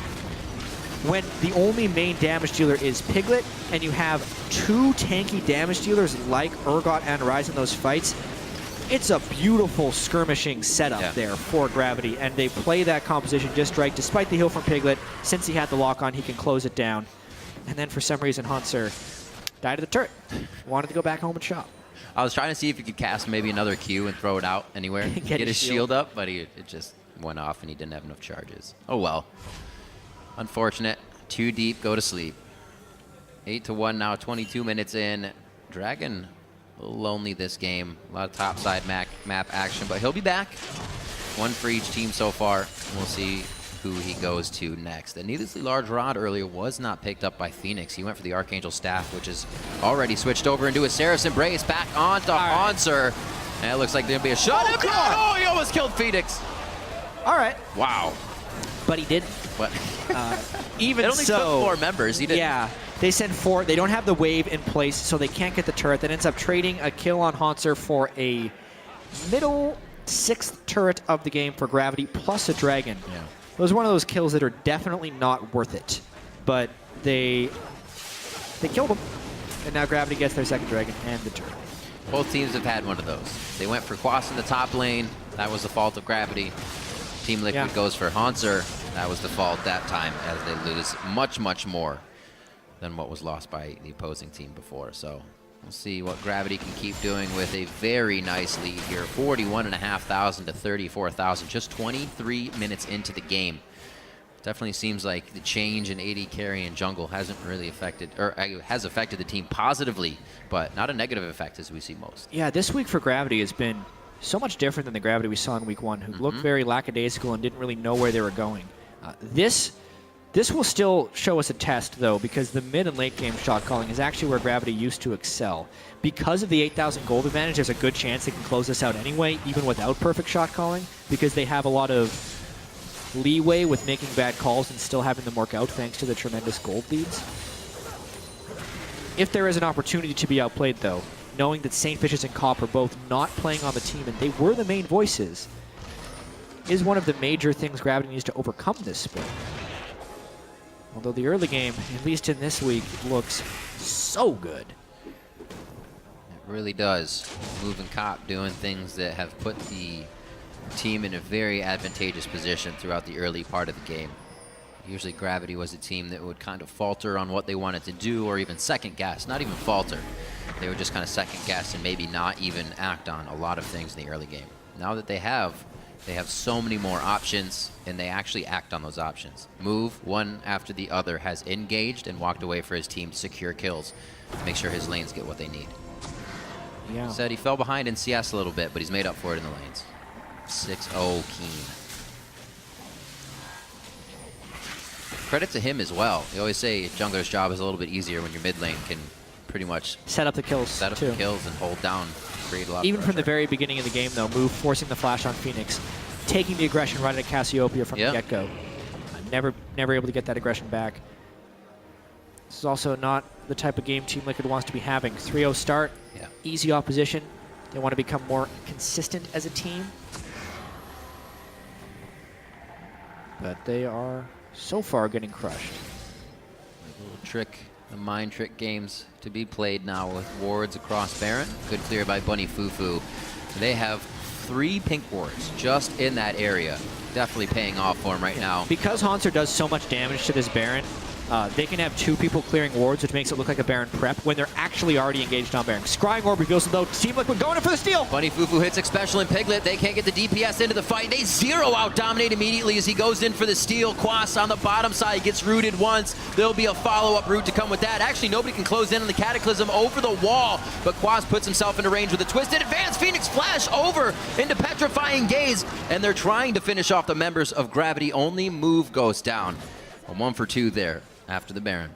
when the only main damage dealer is Piglet, and you have two tanky damage dealers like Urgot and Ryze in those fights, it's a beautiful skirmishing setup there for Gravity, and they play that composition just right. Despite the heal from Piglet, since he had the lock on, he can close it down. And then for some reason, Hanser died at the turret. Wanted to go back home and shop. I was trying to see if he could cast maybe another Q and throw it out anywhere, get his shield up, but it just went off and he didn't have enough charges. Oh well. Unfortunate. Too deep, go to sleep. 8-1 now, 22 minutes in. Dragon a little lonely this game. A lot of topside map action, but he'll be back. One for each team so far. We'll see who he goes to next. The needlessly large rod earlier was not picked up by Phoenix. He went for the Archangel Staff, which is already switched over into a Seraph Embrace. Back on to Hanser. And it looks like there'll be a shot. Oh, he almost killed Phoenix. All right. Wow. But he didn't. But even it only so, took 4 members. He didn't. Yeah, they send 4. They don't have the wave in place, so they can't get the turret. That ends up trading a kill on Hanser for a middle 6th turret of the game for Gravity, plus a Dragon. Yeah. It was one of those kills that are definitely not worth it, but they killed him, and now Gravity gets their 2nd Dragon and the turret. Both teams have had one of those. They went for Quas in the top lane. That was the fault of Gravity. Team Liquid goes for Hanser. That was the fault that time, as they lose much, much more than what was lost by the opposing team before. So we'll see what Gravity can keep doing with a very nice lead here. 41,500 to 34,000, just 23 minutes into the game. Definitely seems like the change in AD carry and jungle hasn't really affected, or has affected the team positively, but not a negative effect as we see most. Yeah, this week for Gravity has been so much different than the Gravity we saw in week 1, who looked very lackadaisical and didn't really know where they were going. This will still show us a test, though, because the mid and late game shot calling is actually where Gravity used to excel. Because of the 8,000 gold advantage, there's a good chance they can close this out anyway, even without perfect shot calling, because they have a lot of leeway with making bad calls and still having them work out thanks to the tremendous gold leads. If there is an opportunity to be outplayed, though, knowing that St. Fishes and Cop are both not playing on the team, and they were the main voices, is one of the major things Gravity needs to overcome this split. Although the early game, at least in this week, looks so good. It really does. Moving Cop doing things that have put the team in a very advantageous position throughout the early part of the game. Usually Gravity was a team that would kind of falter on what they wanted to do, or even second guess, not even falter. They would just kind of second guess and maybe not even act on a lot of things in the early game. Now that they have so many more options, and they actually act on those options. Move one after the other has engaged and walked away for his team to secure kills, to make sure his lanes get what they need. Yeah. Said he fell behind in CS a little bit, but he's made up for it in the lanes. 6-0 Keen. Credit to him as well. They always say jungler's job is a little bit easier when your mid lane can pretty much set up the kills, the kills and hold down, create a lot even of from the very beginning of the game, though, Move forcing the flash on Phoenix, taking the aggression right at Cassiopeia from the get-go. Never able to get that aggression back. This is also not the type of game Team Liquid wants to be having. 3-0 start, easy opposition. They want to become more consistent as a team. But they are so far getting crushed. A little trick, the mind trick games to be played now with wards across Baron. Good clear by Bunny Fufu. They have 3 pink wards just in that area. Definitely paying off for him right now. Because Hanser does so much damage to this Baron, they can have 2 people clearing wards, which makes it look like a Baron prep when they're actually already engaged on Baron. Scrying Orb reveals it, though. Team Liquid going in for the steal. Bunny Fufu hits Special and Piglet. They can't get the DPS into the fight. They zero out Dominate immediately as he goes in for the steal. Quas on the bottom side gets rooted once. There'll be a follow-up route to come with that. Actually, nobody can close in on the Cataclysm over the wall, but Quas puts himself into range with a twisted advance. Phoenix flash over into Petrifying Gaze, and they're trying to finish off the members of Gravity. Only Move goes down. A 1 for 2 there after the Baron.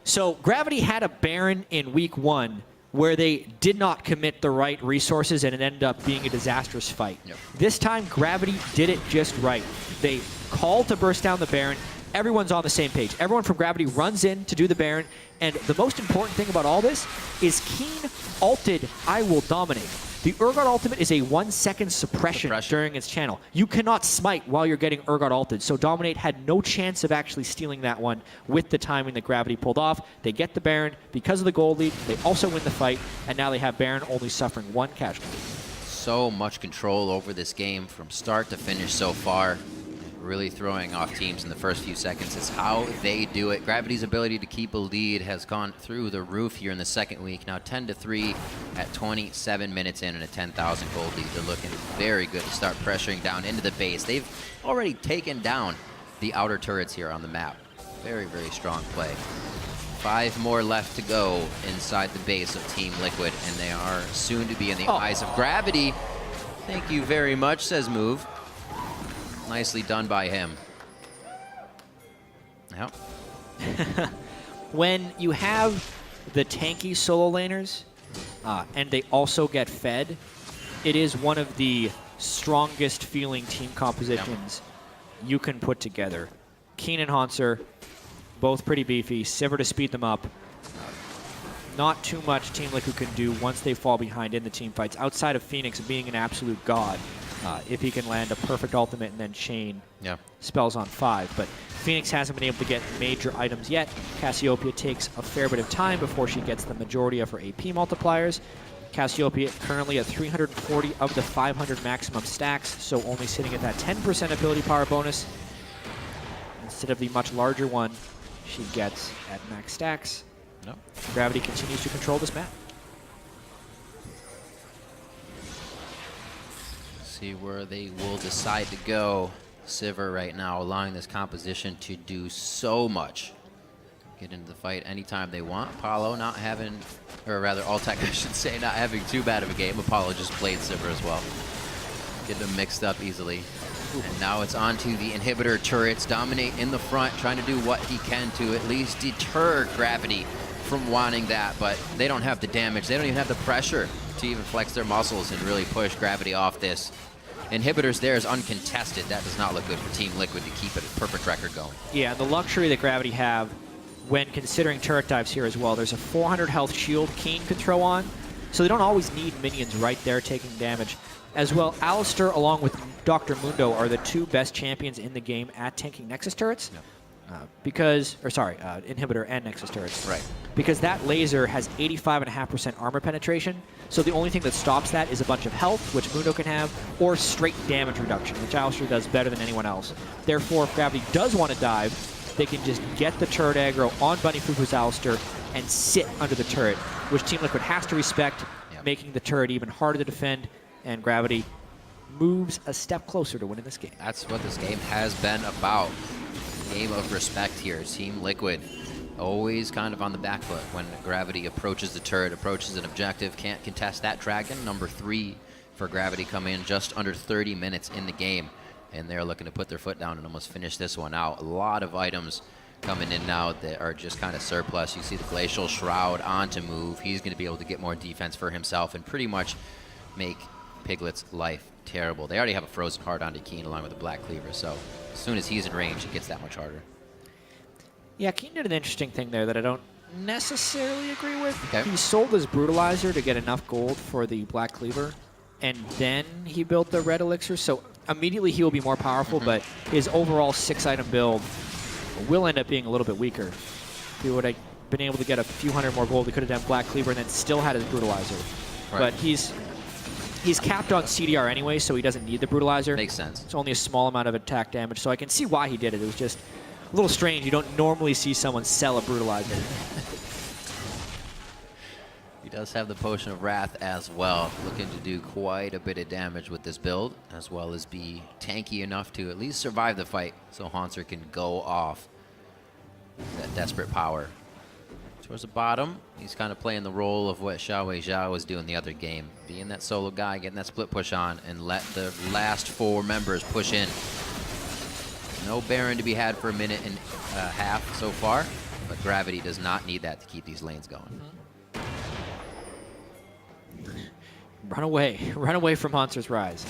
So Gravity had a Baron in week 1 where they did not commit the right resources, and it ended up being a disastrous fight. This time, Gravity did it just right. They called to burst down the Baron. Everyone's on the same page. Everyone from Gravity runs in to do the Baron, and the most important thing about all this is Keen ulted I will dominate. The Urgot ultimate is a 1-second suppression during its channel. You cannot smite while you're getting Urgot ulted, so Dominate had no chance of actually stealing that one with the timing that Gravity pulled off. They get the Baron because of the gold lead. They also win the fight, and now they have Baron only suffering 1 casualty. So much control over this game from start to finish so far. Really throwing off teams in the first few seconds. It's how they do it. Gravity's ability to keep a lead has gone through the roof here in the second week. Now 10-3 at 27 minutes in and a 10,000 gold lead. They're looking very good to start pressuring down into the base. They've already taken down the outer turrets here on the map. Very, very strong play. 5 more left to go inside the base of Team Liquid, and they are soon to be in the eyes of Gravity. Thank you very much, says Move. Nicely done by him. Yep. When you have the tanky solo laners, and they also get fed, it is one of the strongest feeling team compositions you can put together. Keen and Hanser, both pretty beefy. Sivir to speed them up. Not too much Team Liquid can do once they fall behind in the team fights, outside of Phoenix being an absolute god. If he can land a perfect ultimate and then chain spells on 5. But Phoenix hasn't been able to get major items yet. Cassiopeia takes a fair bit of time before she gets the majority of her AP multipliers. Cassiopeia currently at 340 of the 500 maximum stacks, so only sitting at that 10% ability power bonus instead of the much larger one she gets at max stacks. Gravity continues to control this map. See where they will decide to go. Sivir right now allowing this composition to do so much. Get into the fight anytime they want. Apollo not having, or rather Altec I should say, not having too bad of a game. Apollo just played Sivir as well. Get them mixed up easily. And now it's on to the inhibitor turrets. Dominate in the front, trying to do what he can to at least deter Gravity from wanting that, but they don't have the damage. They don't even have the pressure to even flex their muscles and really push Gravity off this. Inhibitors there is uncontested. That does not look good for Team Liquid to keep it a perfect record going. Yeah, the luxury that Gravity have when considering turret dives here as well. There's a 400 health shield Keen can throw on, so they don't always need minions right there taking damage. As well, Alistair along with Dr. Mundo are the 2 best champions in the game at tanking Nexus turrets. Inhibitor and Nexus turrets. Right. Because that laser has 85.5% armor penetration, so the only thing that stops that is a bunch of health, which Mundo can have, or straight damage reduction, which Alistair does better than anyone else. Therefore, if Gravity does want to dive, they can just get the turret aggro on Bunny Fufu's Alistair and sit under the turret, which Team Liquid has to respect, making the turret even harder to defend, and Gravity moves a step closer to winning this game. That's what this game has been about. Game of respect here. Team Liquid always kind of on the back foot when Gravity approaches the turret, approaches an objective, can't contest that dragon. Number 3 for Gravity come in just under 30 minutes in the game, and they're looking to put their foot down and almost finish this one out. A lot of items coming in now that are just kind of surplus. You see the Glacial Shroud onto Move. He's going to be able to get more defense for himself and pretty much make Piglet's life terrible. They already have a Frozen Heart onto Keen along with the Black Cleaver, so as soon as he's in range, it gets that much harder. Yeah, Keen did an interesting thing there that I don't necessarily agree with. Okay. He sold his Brutalizer to get enough gold for the Black Cleaver, and then he built the Red Elixir, so immediately he will be more powerful, but his overall 6-item build will end up being a little bit weaker. If he would have been able to get a few hundred more gold, he could have done Black Cleaver and then still had his Brutalizer. Right. But he's capped on CDR anyway, so he doesn't need the Brutalizer. Makes sense. It's only a small amount of attack damage, so I can see why he did it. It was just a little strange. You don't normally see someone sell a Brutalizer. He does have the Potion of Wrath as well, looking to do quite a bit of damage with this build, as well as be tanky enough to at least survive the fight, so Hanser can go off that desperate power. Towards the bottom, he's kind of playing the role of what Xiaowei Zhao was doing the other game, being that solo guy, getting that split push on, and let the last 4 members push in. No Baron to be had for a minute and a half so far, but Gravity does not need that to keep these lanes going. Run away from Hanser's Rise.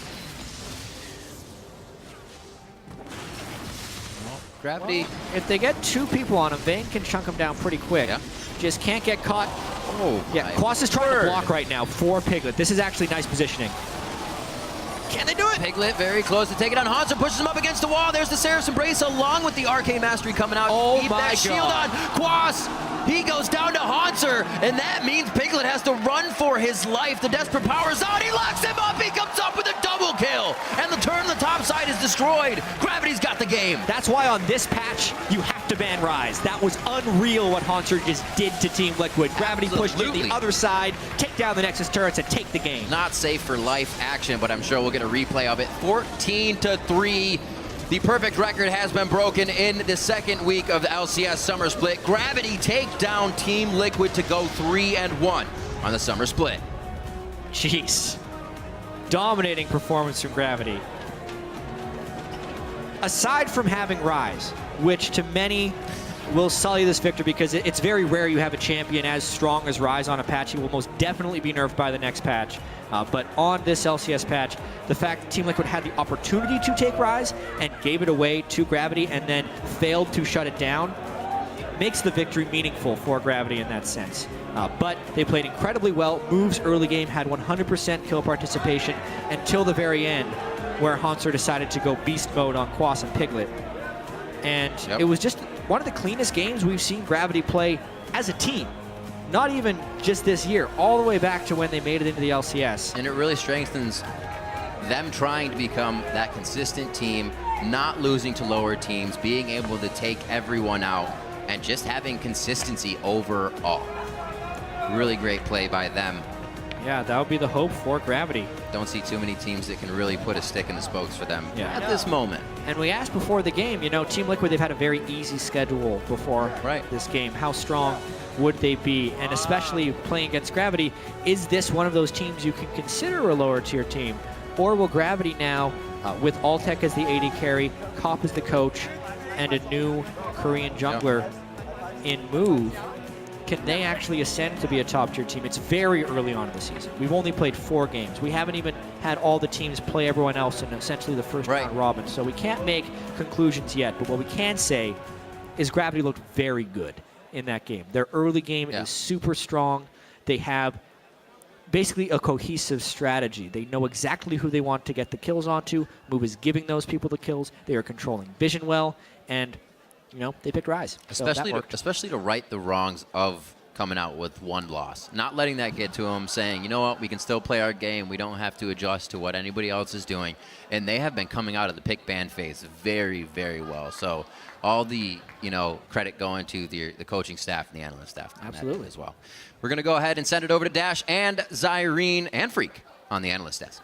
Gravity. If they get 2 people on him, Vayne can chunk him down pretty quick. Yeah. Just can't get caught Oh, Yeah, Quas is trying to block right now for Piglet. This is actually nice positioning. Can they do it? Piglet very close to take it on. Hanser pushes him up against the wall. There's the Seraph Embrace along with the Arcane Mastery coming out. Oh Keep my that shield God. on. Quas, he goes down to Hanser, and that means Piglet has to run for his life. The Desperate Power's out. He locks him up. He comes up with a double kill. And the turn on the top side is destroyed. Gravity's got the game. That's why on this patch, you have to ban Rise. That was unreal what Hanser just did to Team Liquid. Gravity pushed to Absolutely. the other side, take down the Nexus turrets, and take the game. Not safe for life action, but I'm sure we'll get a replay of it. 14-3. The perfect record has been broken in the second week of the LCS Summer Split. Gravity take down Team Liquid to go 3-1 on the Summer Split. Jeez. Dominating performance from Gravity. Aside from having Rise, which to many will sully this victory because it's very rare you have a champion as strong as Rise on a patch. He will most definitely be nerfed by the next patch. But on this LCS patch, the fact that Team Liquid had the opportunity to take Rise and gave it away to Gravity and then failed to shut it down makes the victory meaningful for Gravity in that sense. But they played incredibly well. Moves early game had 100% kill participation until the very end, where Hanser decided to go beast mode on Quas and Piglet. And it was just one of the cleanest games we've seen Gravity play as a team. Not even just this year, all the way back to when they made it into the LCS. And it really strengthens them trying to become that consistent team, not losing to lower teams, being able to take everyone out, and just having consistency overall. Really great play by them. Yeah, that would be the hope for Gravity. Don't see too many teams that can really put a stick in the spokes for them at this moment. And we asked before the game, you know, Team Liquid, they've had a very easy schedule before this game. How strong would they be? And especially playing against Gravity, is this one of those teams you can consider a lower tier team? Or will Gravity now, with Altec as the AD carry, Cop as the coach, and a new Korean jungler in Move, can they actually ascend to be a top tier team? It's very early on in the season. We've only played 4 games. We haven't even had all the teams play everyone else in essentially the first round robin. So we can't make conclusions yet, but what we can say is Gravity looked very good in that game. Their early game is super strong. They have basically a cohesive strategy. They know exactly who they want to get the kills onto. Move is giving those people the kills. They are controlling vision well, and you know, they picked Rise. Especially to right the wrongs of coming out with 1 loss. Not letting that get to them, saying, you know what, we can still play our game. We don't have to adjust to what anybody else is doing. And they have been coming out of the pick ban phase very, very well. So all the, you know, credit going to the coaching staff and the analyst staff. Absolutely. As well. We're going to go ahead and send it over to Dash and Zyrene and Freak on the analyst desk.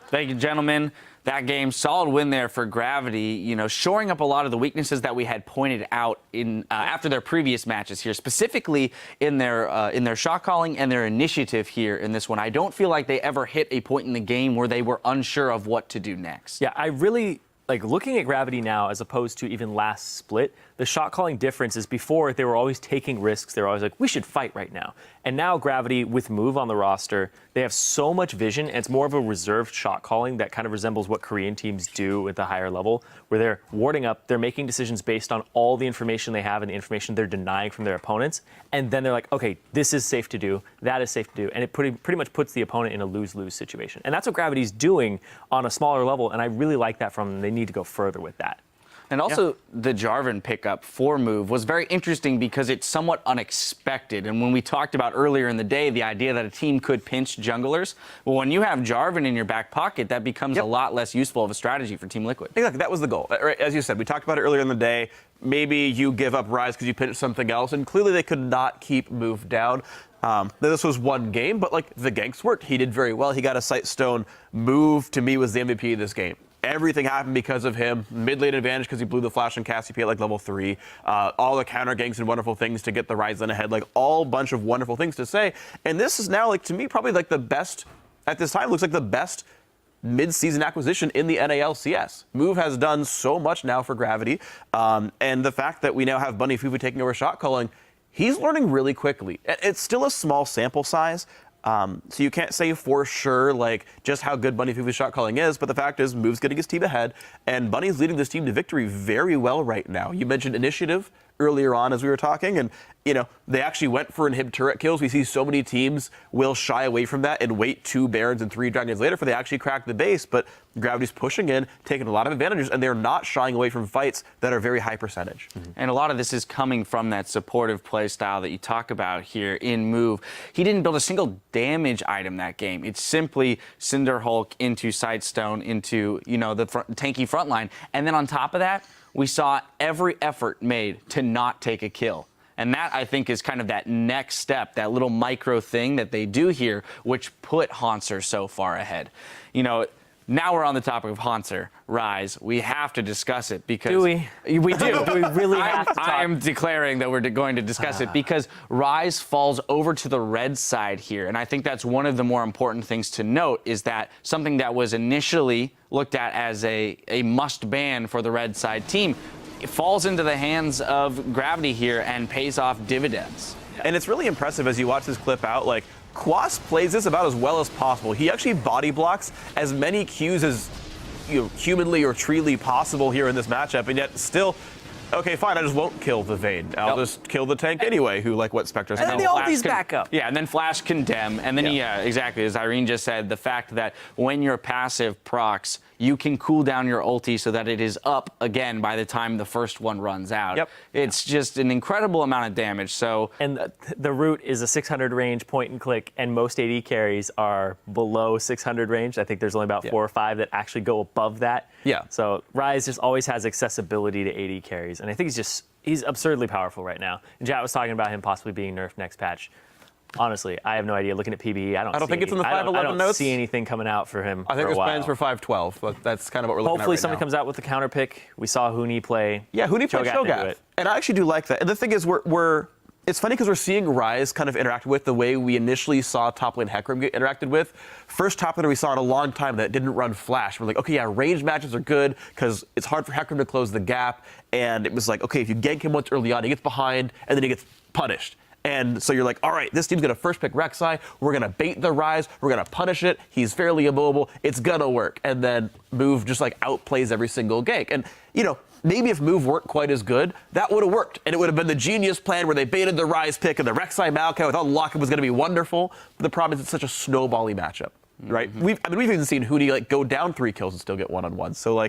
Thank you, gentlemen. That game, solid win there for Gravity, you know, shoring up a lot of the weaknesses that we had pointed out in after their previous matches here, specifically in their shot calling and their initiative here in this one. I don't feel like they ever hit a point in the game where they were unsure of what to do next. Yeah, I really like looking at Gravity now as opposed to even last split. The shot calling difference is before they were always taking risks. They were always like, we should fight right now. And now Gravity with Move on the roster, they have so much vision, and it's more of a reserved shot calling that kind of resembles what Korean teams do at the higher level, where they're warding up, they're making decisions based on all the information they have and the information they're denying from their opponents. And then they're like, okay, this is safe to do, that is safe to do. And it pretty much puts the opponent in a lose-lose situation. And that's what Gravity's doing on a smaller level, and I really like that from them. They need to go further with that. And also, the Jarvan pickup for Move was very interesting because it's somewhat unexpected. And when we talked about earlier in the day, the idea that a team could pinch junglers, well, when you have Jarvan in your back pocket, that becomes a lot less useful of a strategy for Team Liquid. Exactly, that was the goal. As you said, we talked about it earlier in the day. Maybe you give up Rise because you pinch something else, and clearly they could not keep Move down. This was one game, but like the ganks worked. He did very well. He got a sight stone. Move, to me, was the MVP of this game. Everything happened because of him. Mid lane advantage because he blew the flash and Cassiopeia at like level 3. All the counter ganks and wonderful things to get the Ryzen ahead. Like all bunch of wonderful things to say. And this is now like to me probably like the best at this time. Looks like the best mid-season acquisition in the NALCS. Move has done so much now for Gravity. And the fact that we now have Bunny Fufu taking over shot calling, he's learning really quickly. It's still a small sample size. So you can't say for sure like just how good Bunny Fufu's shot calling is, but the fact is Move's getting his team ahead, and Bunny's leading this team to victory very well right now. You mentioned initiative earlier on as we were talking, and they actually went for inhib turret kills. We see so many teams will shy away from that and wait 2 Barons and 3 Dragons later for they actually crack the base, but Gravity's pushing in, taking a lot of advantages, and they're not shying away from fights that are very high percentage. And a lot of this is coming from that supportive play style that you talk about here in Move. He didn't build a single damage item that game. It's simply Cinder Hulk into Sightstone into, the tanky front line. And then on top of that, we saw every effort made to not take a kill. And that, I think, is kind of that next step, that little micro thing that they do here, which put Haunter so far ahead. Now we're on the topic of Haunter, Rise. We have to discuss it because... Do we? We do. Do we really have to talk? I am declaring that we're going to discuss it because Rise falls over to the red side here. And I think that's one of the more important things to note is that something that was initially looked at as a must ban for the red side team, it falls into the hands of Gravity here and pays off dividends. And it's really impressive as you watch this clip out, Quas plays this about as well as possible. He actually body blocks as many Qs as humanly or treely possible here in this matchup, and yet still, okay, fine, I just won't kill the Vayne. I'll just kill the tank anyway, who what Spectre's And then the ulti's back up. Yeah, and then Flash Condemn, and then exactly, as Irene just said, the fact that when your passive procs, you can cool down your ulti so that it is up again by the time the first one runs out. Yep. It's just an incredible amount of damage. So And the root is a 600 range point and click, and most AD carries are below 600 range. I think there's only about 4 or 5 that actually go above that. Yeah. So Rise just always has accessibility to AD carries, and I think he's absurdly powerful right now. And Jat was talking about him possibly being nerfed next patch. Honestly, I have no idea. Looking at PBE, I don't think it's in the 511 I don't notes. see anything coming out for him. I think for a there's while. plans for 512, but that's kind of what we're looking Hopefully at right somebody now. comes out with the counter pick. We saw Huni play. Yeah, Huni played Cho'Gath into Cho'Gath. it. And I actually do like that. And the thing is, it's funny because we're seeing Rise kind of interact with the way we initially saw top lane Hecarim get interacted with. First top laner we saw in a long time that didn't run Flash. We're like, okay, yeah, ranged matches are good because it's hard for Hecarim to close the gap. And it was like, okay, if you gank him once early on, he gets behind and then he gets punished. And so you're like, all right, this team's going to first pick Rek'Sai. We're going to bait the Rise. We're going to punish it. He's fairly immobile. It's going to work. And then Move just outplays every single gank. And, maybe if Move weren't quite as good, that would have worked. And it would have been the genius plan where they baited the Rise pick and the Rek'Sai Maokai without lockup was going to be wonderful. But the problem is it's such a snowbally matchup, right? We've even seen Huni go down 3 kills and still get one-on-one. So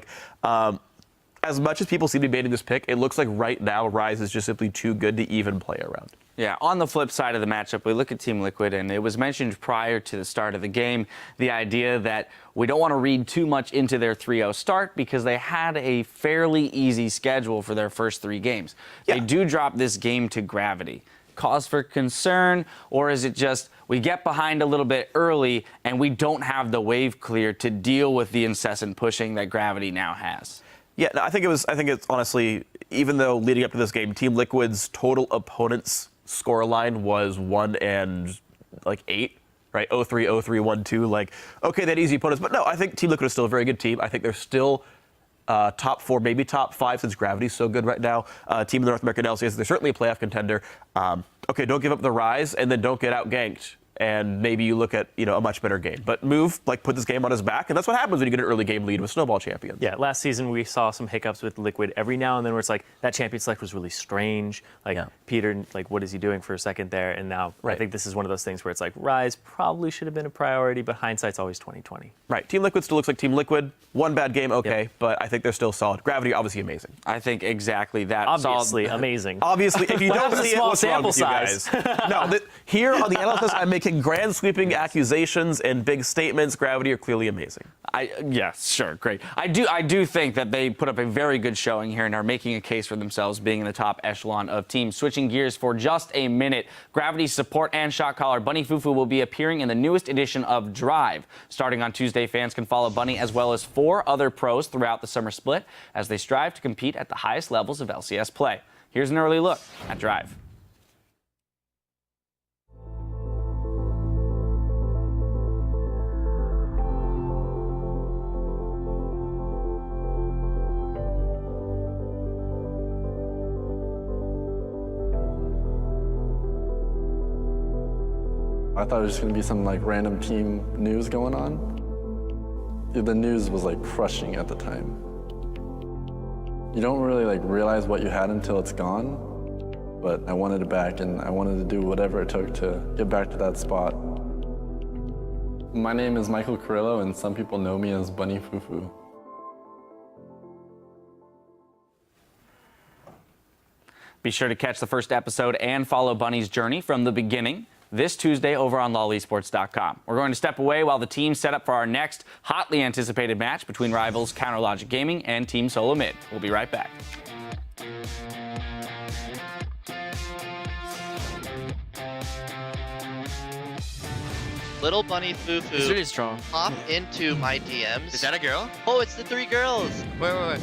as much as people seem to be baiting this pick, it looks like right now Rise is just simply too good to even play around. Yeah, on the flip side of the matchup, we look at Team Liquid, and it was mentioned prior to the start of the game, the idea that we don't want to read too much into their 3-0 start because they had a fairly easy schedule for their first 3 games. Yeah. They do drop this game to Gravity. Cause for concern, or is it just we get behind a little bit early and we don't have the wave clear to deal with the incessant pushing that Gravity now has? Yeah, no, I think it's honestly, even though leading up to this game, Team Liquid's total opponents scoreline was 1-8, right? 0-3, 0-3, 1-2. Okay, they had easy opponents, but no, I think Team Liquid is still a very good team. I think they're still top 4, maybe top 5 since Gravity's so good right now. Team in the North American LCS, they're certainly a playoff contender. Okay, don't give up the Rise and then don't get out ganked. And maybe you look at a much better game. But Move put this game on his back, and that's what happens when you get an early game lead with Snowball champions. Yeah, last season we saw some hiccups with Liquid every now and then where it's that champion select was really strange. Peter, what is he doing for a second there? And now I think this is one of those things where it's Rise probably should have been a priority, but hindsight's always 20/20. Right. Team Liquid still looks like Team Liquid. One bad game, okay, but I think they're still solid. Gravity, obviously amazing. I think exactly that. Obviously amazing. Obviously, if you don't see it, small what's wrong with you sample guys? No, here on the analysis, I'm making grand sweeping accusations and big statements. Gravity are clearly amazing. Yes, sure, great. I do think that they put up a very good showing here and are making a case for themselves being in the top echelon of teams. Switching gears for just a minute, Gravity's support and shot caller Bunny Fufu will be appearing in the newest edition of Drive. Starting on Tuesday, fans can follow Bunny as well as 4 other pros throughout the summer split as they strive to compete at the highest levels of LCS play. Here's an early look at Drive. I thought it was just gonna be some random team news going on. The news was crushing at the time. You don't really realize what you had until it's gone. but I wanted it back, and I wanted to do whatever it took to get back to that spot. My name is Michael Carrillo, and some people know me as Bunny Fufu. Be sure to catch the first episode and follow Bunny's journey from the beginning this Tuesday over on LOLesports.com. We're going to step away while the team set up for our next hotly anticipated match between rivals Counterlogic Gaming and Team Solo Mid. We'll be right back. Little Bunny Fufu It's really strong. pop into my DMs. Is that a girl? Oh, it's the 3 girls. Wait.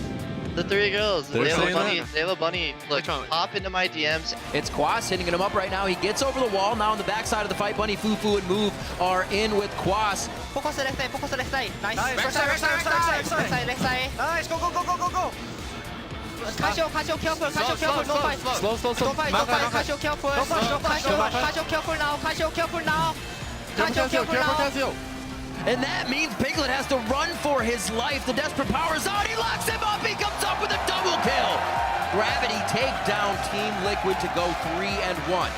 The 3 girls. They're They have a saying bunny. that? They have a bunny. Look, Which one? pop into my DMs. It's Quas hitting him up right now. He gets over the wall. Now on the backside of the fight, Bunny Fufu and Move are in with Quas. Focus left side, focus left side. Nice. Back side, back side, back side, back side. left side. Nice, go. Casio, careful, no fight. Slow. Don't fight, Casio, careful. Casio, careful now. Casio, careful now. Casio, careful now. And that means Piglet has to run for his life. The desperate power's out. He locks him up. He comes up with a double kill. Gravity take down Team Liquid to go 3-1.